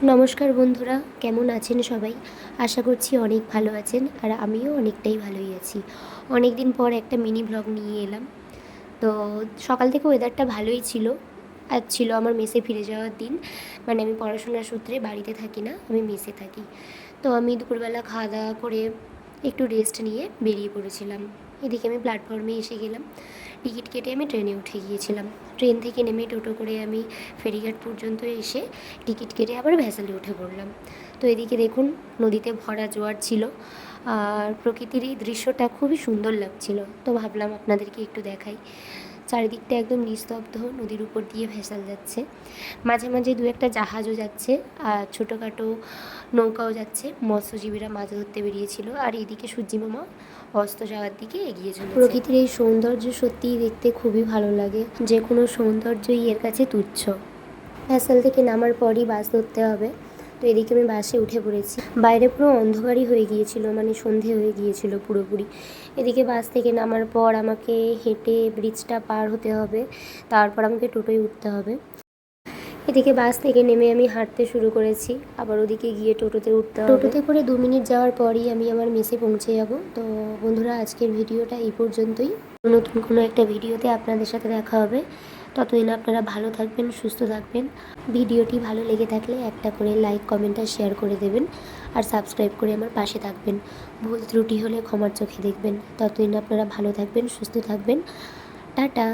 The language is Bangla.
নমস্কার বন্ধুরা, কেমন আছেন সবাই? আশা করছি অনেক ভালো আছেন, আর আমিও অনেকটাই ভালোই আছি। অনেক দিন পর একটা মিনি ব্লগ নিয়ে এলাম। তো সকাল থেকে ওয়েদারটা ভালোই ছিল। আজ ছিল আমার মেসে ফিরে যাওয়ার দিন। মানে আমি পড়াশোনার সূত্রে বাড়িতে থাকি না, আমি মেসে থাকি। তো আমি দুপুরবেলা খাওয়া দাওয়া করে একটু রেস্ট নিয়ে বেরিয়ে পড়েছিলাম। এদিকে আমি প্ল্যাটফর্মে এসে গেলাম। টিকিট কেটে আমি ট্রেনে উঠে গিয়েছিলাম। ট্রেন থেকে নেমে টোটো করে আমি ফেরিঘাট পর্যন্ত এসে টিকিট কেটে আবার ভ্যাসেলে উঠে পড়লাম। তো এদিকে দেখুন, নদীতে ভরা জোয়ার ছিল, আর প্রকৃতির এই দৃশ্যটা খুবই সুন্দর লাগছিল। তো ভাবলাম আপনাদেরকে একটু দেখাই। চারিদিকটা একদম নিস্তব্ধ, নদীর উপর দিয়ে ভেসেল যাচ্ছে। মাঝে মাঝে দু একটা জাহাজও যাচ্ছে, আর ছোটোখাটো নৌকাও যাচ্ছে। মৎস্যজীবীরা মাছ ধরতে বেরিয়েছিল, আর এইদিকে সূর্যিমামা অস্ত যাওয়ার দিকে এগিয়ে চলেছে। প্রকৃতির এই সৌন্দর্য সত্যিই দেখতে খুবই ভালো লাগে। যে কোনো সৌন্দর্যই এর কাছে তুচ্ছ। ভ্যাসেল থেকে নামার পরই বাস ধরতে হবে। তো এদিকে আমি বাসে উঠে পড়েছি। বাইরে পুরো অন্ধকারই হয়ে গিয়েছিল, মানে সন্ধে হয়ে গিয়েছিল পুরোপুরি। এদিকে বাস থেকে নামার পর আমাকে হেঁটে ব্রিজটা পার হতে হবে, তারপর আমাকে টোটোয় উঠতে হবে। এদিকে বাস থেকে নেমে আমি হাঁটতে শুরু করেছি, আবার ওদিকে গিয়ে টোটোতে উঠতে হবে। টোটোতে করে 2 মিনিট যাওয়ার পরই আমি আমার মেসে পৌঁছে যাব। তো বন্ধুরা, আজকের ভিডিওটা এই পর্যন্তই। নতুন কোনো একটা ভিডিওতে আপনাদের সাথে দেখা হবে। ততদিন আপনারা ভালো থাকবেন, সুস্থ থাকবেন। ভিডিওটি ভালো লেগে থাকলে একটা করে লাইক, কমেন্ট আর শেয়ার করে দেবেন, আর সাবস্ক্রাইব করে আমার পাশে থাকবেন। ভুল ত্রুটি হলে ক্ষমার চোখে দেখবেন। ততদিন আপনারা ভালো থাকবেন, সুস্থ থাকবেন। টাটা।